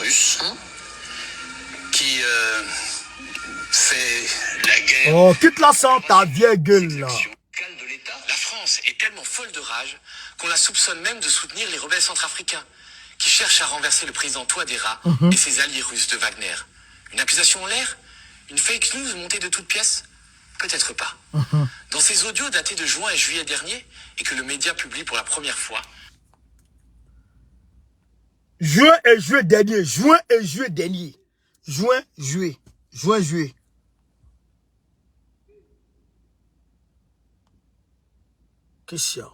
russe qui fait la guerre. Oh, quitte la sang, ta vieille gueule là. De l'État. La France est tellement folle de rage qu'on la soupçonne même de soutenir les rebelles centrafricains qui cherchent à renverser le président Touadéra et ses alliés russes de Wagner. Une accusation en l'air? Une fake news montée de toutes pièces? Peut-être pas. Dans ces audios datés de juin et juillet dernier, et que le média publie pour la première fois. Juin et juillet dernier. Juin et juillet dernier. Juin, juillet. Juin, juillet. Qu'est-ce qu'il y a?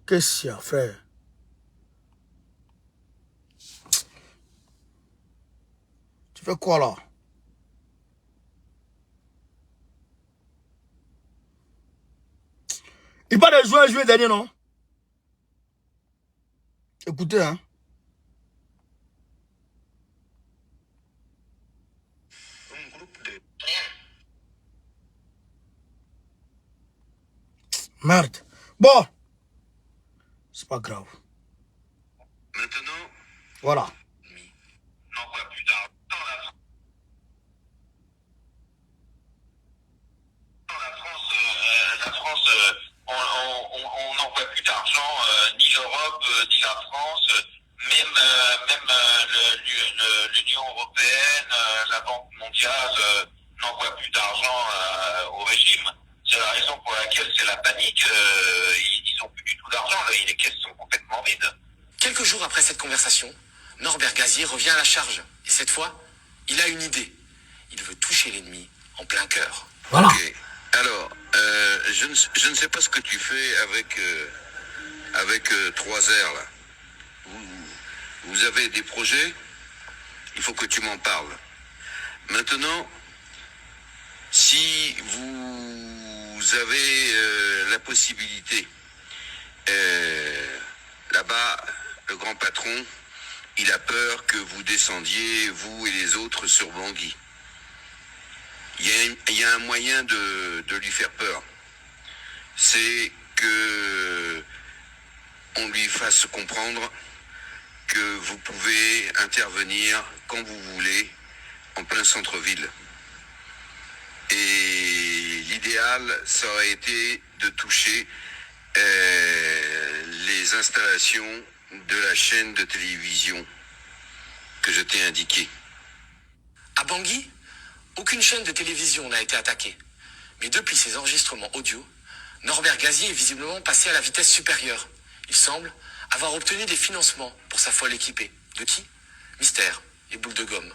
Qu'est-ce qu'il y a, frère? Tu fais quoi là? Il parle de juin et juillet dernier, non? Écoutez, hein. Merde. Bon. C'est pas grave. Maintenant, Voilà. n'envoie plus d'argent la France, on n'envoie plus d'argent, ni l'Europe, ni la France, même l'Union européenne, la Banque mondiale n'envoie plus d'argent au régime. C'est la raison pour laquelle c'est la panique. Ils n'ont plus du tout d'argent. Les caisses sont complètement vides. Quelques jours après cette conversation, Norbert Gazier revient à la charge. Et cette fois, il a une idée. Il veut toucher l'ennemi en plein cœur. Voilà. Ok. Alors, je ne sais pas ce que tu fais avec 3R là. Vous avez des projets? Il faut que tu m'en parles. Maintenant, si vous avez la possibilité, là-bas, le grand patron, il a peur que vous descendiez, vous et les autres, sur Bangui. Il y a un moyen de lui faire peur. C'est que on lui fasse comprendre que vous pouvez intervenir quand vous voulez en plein centre-ville. Et l'idéal, ça aurait été de toucher les installations de la chaîne de télévision que je t'ai indiquée. À Bangui, aucune chaîne de télévision n'a été attaquée. Mais depuis ces enregistrements audio, Norbert Gazier est visiblement passé à la vitesse supérieure. Il semble avoir obtenu des financements pour sa folle équipée. De qui? Mystère et boule de gomme.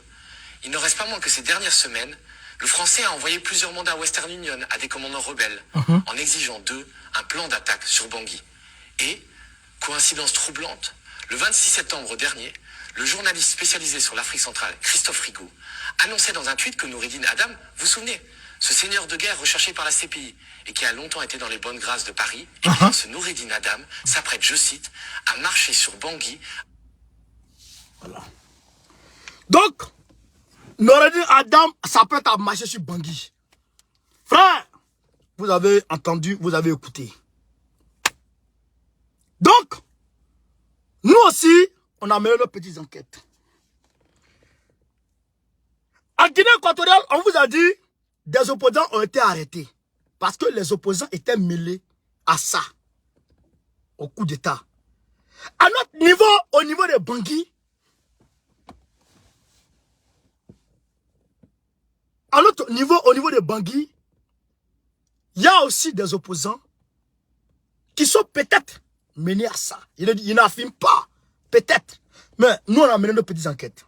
Il ne reste pas moins que ces dernières semaines, le Français a envoyé plusieurs mandats Western Union à des commandants rebelles, en exigeant d'eux un plan d'attaque sur Bangui. Et, coïncidence troublante, le 26 septembre dernier, le journaliste spécialisé sur l'Afrique centrale, Christophe Rigaud, annonçait dans un tweet que Noureddin Adam, vous vous souvenez, ce seigneur de guerre recherché par la CPI et qui a longtemps été dans les bonnes grâces de Paris, et bien ce Noureddin Adam s'apprête, je cite, à marcher sur Bangui. Voilà. Donc, Noureddin Adam s'apprête à marcher sur Bangui. Frère, vous avez entendu, vous avez écouté. Donc, nous aussi, on a mené nos petites enquêtes. En Guinée équatoriale, on vous a dit, des opposants ont été arrêtés. Parce que les opposants étaient mêlés à ça. Au coup d'État. À notre niveau, au niveau de Bangui, à notre niveau, au niveau de Bangui, il y a aussi des opposants qui sont peut-être menés à ça. Il n'affirme pas. Peut-être. Mais nous, on a mené nos petites enquêtes.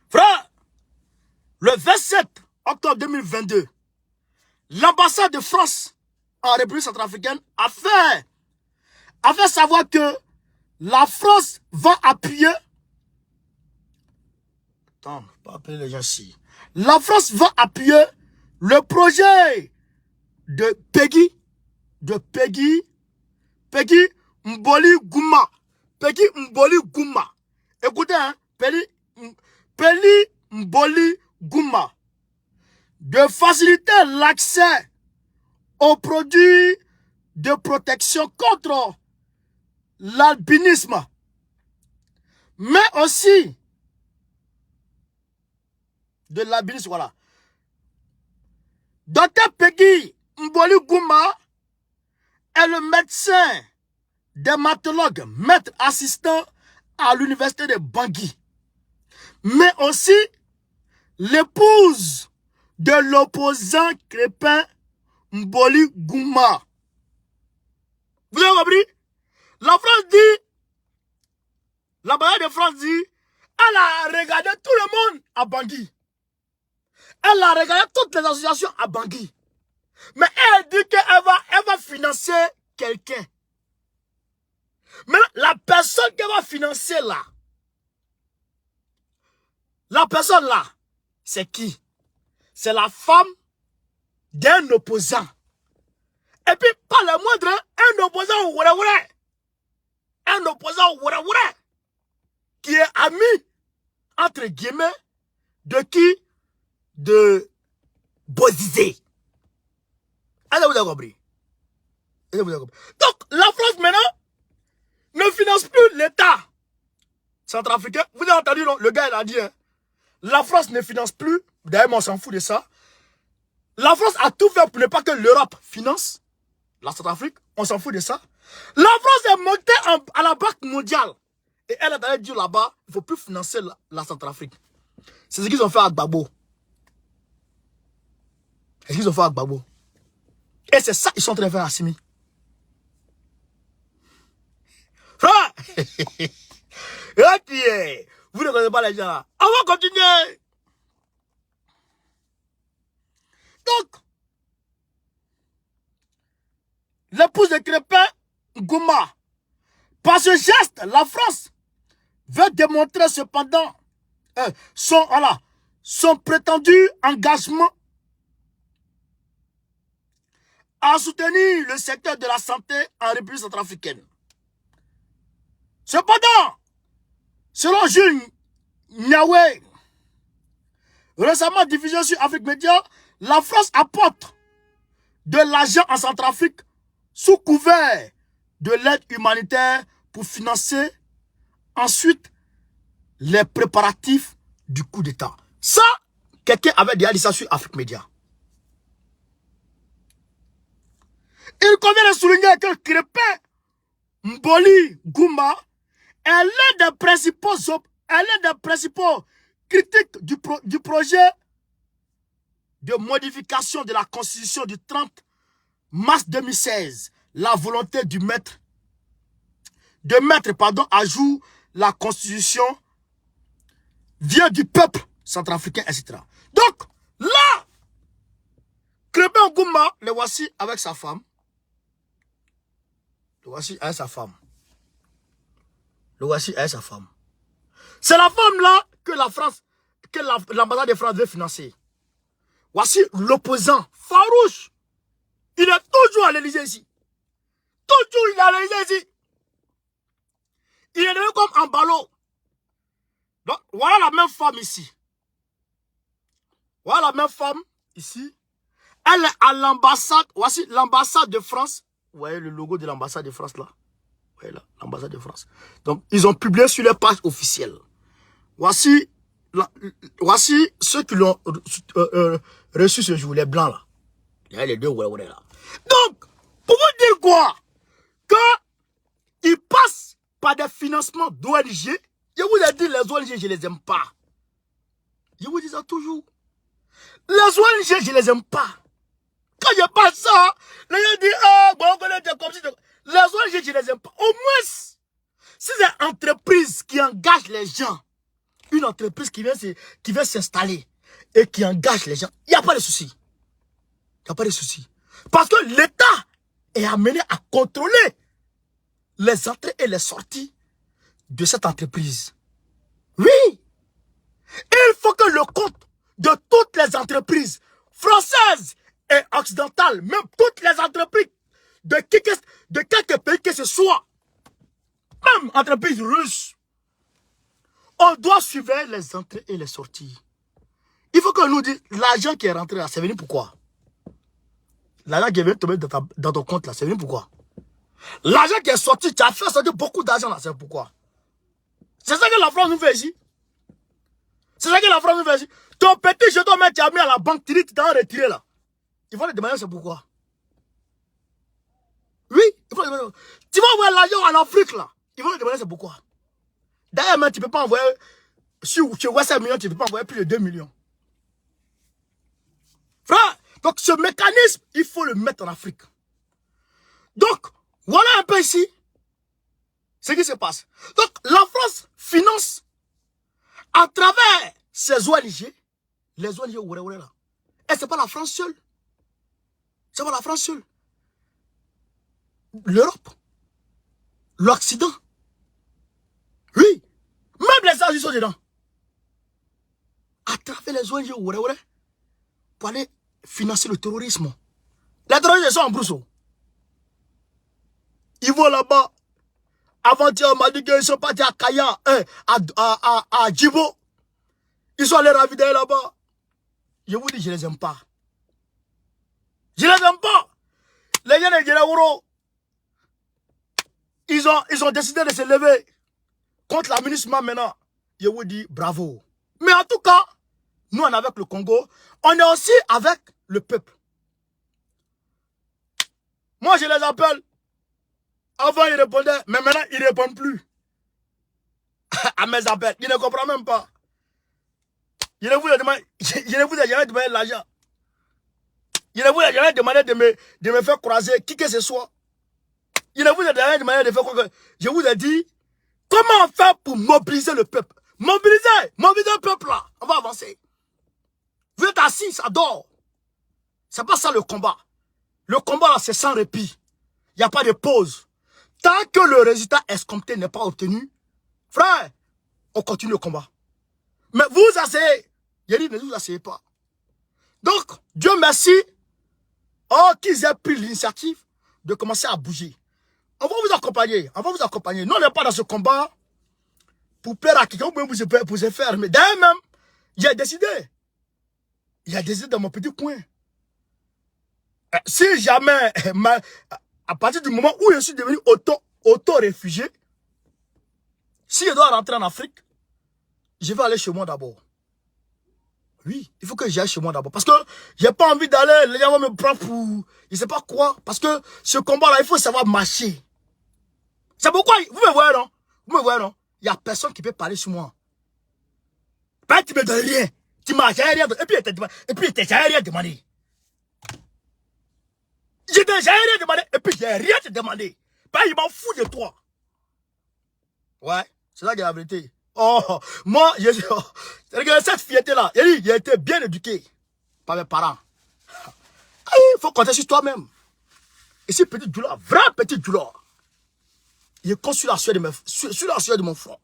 Frère, le 27 octobre 2022, l'ambassade de France en République centrafricaine a fait savoir que la France va appuyer. Attends, pas appeler les gens ici. La France va appuyer le projet de Peggy Mboli Gouma. Peggy Mboli Gouma. Écoutez, hein, Peggy Mboli Gouma. De faciliter l'accès aux produits de protection contre l'albinisme, mais aussi de l'albinisme, voilà. Dr Peggy Mboli Gouma est le médecin dermatologue, maître assistant à l'université de Bangui, mais aussi l'épouse de l'opposant Crépin Mboli Gouma. Vous avez compris? La France dit, la barrière de France dit, elle a regardé tout le monde à Bangui. Elle a regardé toutes les associations à Bangui. Mais elle dit qu'elle va financer quelqu'un. Mais la personne qu'elle va financer là, la personne là, c'est qui? C'est la femme d'un opposant. Et puis, pas le moindre, un opposant oué. Un opposant oué, qui est ami, entre guillemets, de qui? De Bozizé. Est-ce que vous avez compris? Donc, la France maintenant ne finance plus l'État centrafricain. Vous avez entendu, non? Le gars, il a dit, hein, la France ne finance plus. D'ailleurs, on s'en fout de ça. La France a tout fait pour ne pas que l'Europe finance la Centrafrique. On s'en fout de ça. La France est montée à la Banque mondiale. Et elle a dit là-bas, il ne faut plus financer la Centrafrique. C'est ce qu'ils ont fait à Gbagbo. C'est ce qu'ils ont fait à Gbagbo. Et c'est ça qu'ils sont en train de faire à Assimi. Frère, vous ne connaissez pas les gens là. On va continuer. Donc, l'épouse de Crépin Gouma, par ce geste, la France veut démontrer cependant son prétendu engagement à soutenir le secteur de la santé en République centrafricaine. Cependant, selon Jules Niawé, récemment diffusé sur Afrique Média, la France apporte de l'argent en Centrafrique sous couvert de l'aide humanitaire pour financer ensuite les préparatifs du coup d'État. Ça, quelqu'un avait déjà dit ça sur Afrique Média. Il convient de souligner que Crépin Mboli Gouma est l'un des principaux critiques du projet de modification de la Constitution du 30 mars 2016. La volonté de mettre à jour la Constitution vient du peuple centrafricain, etc. Donc, là, Crépin Gouma, le voici avec sa femme. Le voici avec sa femme. Le voici avec sa femme. C'est la femme là que la France, que l'ambassade de France veut financer. Voici l'opposant farouche. Il est toujours à l'Élysée ici. Toujours il est à l'Élysée ici. Il est devenu comme un ballot. Donc, voilà la même femme ici. Voilà la même femme ici. Elle est à l'ambassade. Voici l'ambassade de France. Vous voyez le logo de l'ambassade de France là. Vous voyez là, l'ambassade de France. Donc, ils ont publié sur leur page officielle. Voici ceux qui l'ont reçu ce jour, les blancs là. Il y a les deux, ouais, là. Donc, pour vous dire quoi? Quand ils passent par des financements d'ONG, je vous ai dit, les ONG, je les aime pas. Je vous dis ça toujours. Les ONG, je les aime pas. Quand je passe ça, les gens disent, ah, bon, on connaît comme si. Les ONG, je les aime pas. Au moins, si c'est une entreprise qui engage les gens, une entreprise qui vient s'installer et qui engage les gens, il n'y a pas de souci. Il n'y a pas de souci. Parce que l'État est amené à contrôler les entrées et les sorties de cette entreprise. Oui. Il faut que le compte de toutes les entreprises françaises et occidentales, même toutes les entreprises de quelques pays que ce soit, même entreprises russes, on doit suivre les entrées et les sorties. Il faut qu'on nous dise l'argent qui est rentré là, c'est venu pourquoi? L'argent qui est venu tomber dans ton compte là, c'est venu pourquoi? L'argent qui est sorti, tu as fait sortir beaucoup d'argent là, c'est pourquoi? C'est ça que la France nous fait ici. C'est ça que la France nous fait ici. Ton petit jeton, tu as mis à la banque, tu t'en retiré là. Ils vont te demander c'est pourquoi. Oui, il faut te demander. Tu vas envoyer l'argent en Afrique là. Ils vont te demander c'est pourquoi. D'ailleurs, tu ne peux pas envoyer, sur WhatsApp millions, tu ne peux pas envoyer plus de 2 millions. Frère, donc ce mécanisme, il faut le mettre en Afrique. Donc, voilà un peu ici ce qui se passe. Donc, la France finance à travers ses ONG, les ONG là. Et c'est pas la France seule. C'est pas la France seule. L'Europe, l'Occident. Oui, même les États-Unis sont dedans. À travers les ONG pour aller financer le terrorisme. Les terroristes sont en brousseau. Ils vont là-bas. Avant-hier, on m'a dit qu'ils sont partis à Kaya, à Djibo. Ils sont allés ravider là-bas. Je vous dis, je les aime pas. Je les aime pas. Les gens de Guélaouro, ils ont décidé de se lever contre l'administration maintenant. Je vous dis, bravo. Mais en tout cas, nous, on est avec le Congo. On est aussi avec le peuple. Moi, je les appelle. Avant, ils répondaient, mais maintenant, ils ne répondent plus à mes appels. Ils ne comprennent même pas. Je ne vous ai jamais demandé l'argent. Je ne vous ai jamais demandé de me faire croiser qui que ce soit. Je ne vous ai jamais demandé de faire quoi que... Je vous ai dit, comment faire pour mobiliser le peuple? Mobiliser le peuple là. On va avancer. Vous êtes assis, ça dort. C'est pas ça le combat. Le combat là, c'est sans répit. Il n'y a pas de pause. Tant que le résultat escompté n'est pas obtenu, frère, on continue le combat. Mais vous asseyez. Il dit, ne vous asseyez pas. Donc, Dieu merci, qu'ils aient pris l'initiative de commencer à bouger. On va vous accompagner. On va vous accompagner. Nous, on n'est pas dans ce combat pour plaire à quelqu'un pour se faire. Mais d'ailleurs même, il a décidé. Il a décidé dans mon petit coin. Si jamais, à partir du moment où je suis devenu auto-réfugié, si je dois rentrer en Afrique, je vais aller chez moi d'abord. Oui, il faut que j'aille chez moi d'abord. Parce que j'ai pas envie d'aller, les gens vont me prendre pour... Je sais pas quoi. Parce que ce combat-là, il faut savoir marcher. C'est pourquoi, vous me voyez non? Vous me voyez non? Il n'y a personne qui peut parler sur moi. Pas tu me donnes rien. Tu m'as jamais rien demandé. Et puis, tu n'as rien demandé. Je t'ai jamais rien demandé. Et puis, j'ai rien te demandé. Pas, il m'en fout de toi. Ouais, c'est ça qui est la vérité. Oh, moi, cette fillette-là, il a été bien éduqué par mes parents. Il faut compter sur toi-même. Et ce petit douleur, vrai petit douleur, il est sur la sueur de mon front.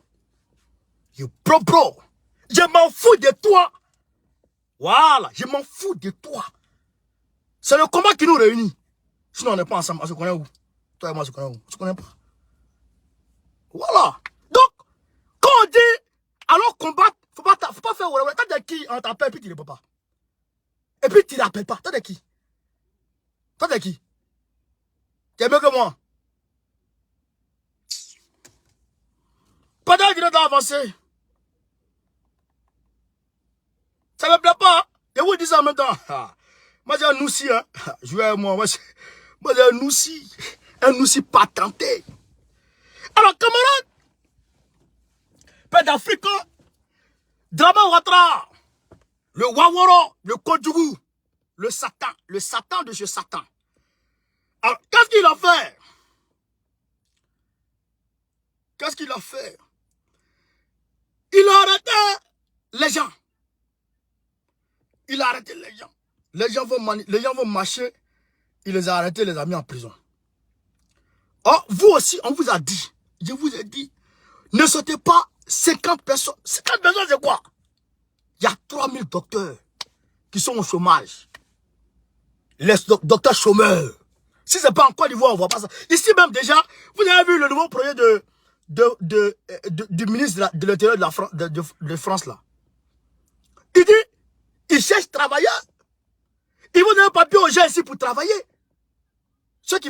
Il est bro. Je m'en fous de toi. Voilà, je m'en fous de toi. C'est le combat qui nous réunit. Sinon, on n'est pas ensemble. On se connaît où? Toi et moi, on se connaît où? On se connaît pas. Voilà. Donc, quand on dit, allons combattre, faut pas faire t'as de qui on t'appelle et puis tu ne réponds pas. Et puis tu n'appelles pas. T'as de qui? T'as de qui? Tu es mieux que moi. Pendant que tu dois avancer. Ça ne me plaît pas. Je vous dis ça en même temps. Moi j'ai un noussi. Hein. Jouez avec moi. Moi j'ai un noussi. Un noussi patenté. Alors camarades. Père d'Afrique, Drama Ouattara, le Waworo, le Kodjougou, le Satan de ce Satan. Alors, qu'est-ce qu'il a fait? Qu'est-ce qu'il a fait? Il a arrêté les gens. Il a arrêté les gens. Les gens vont marcher. Il les a arrêtés, les a mis en prison. Oh, vous aussi, on vous a dit, je vous ai dit, ne sautez pas 50 personnes. 50 personnes, c'est quoi? Il y a 3000 docteurs qui sont au chômage. Les docteurs chômeurs. Si ce n'est pas en Côte d'Ivoire, on ne voit pas ça. Ici même déjà, vous avez vu le nouveau projet du ministre de l'Intérieur de France là. Il dit, il cherche travailleurs. Ils vont donner un papier aux gens ici pour travailler. Ce qui veut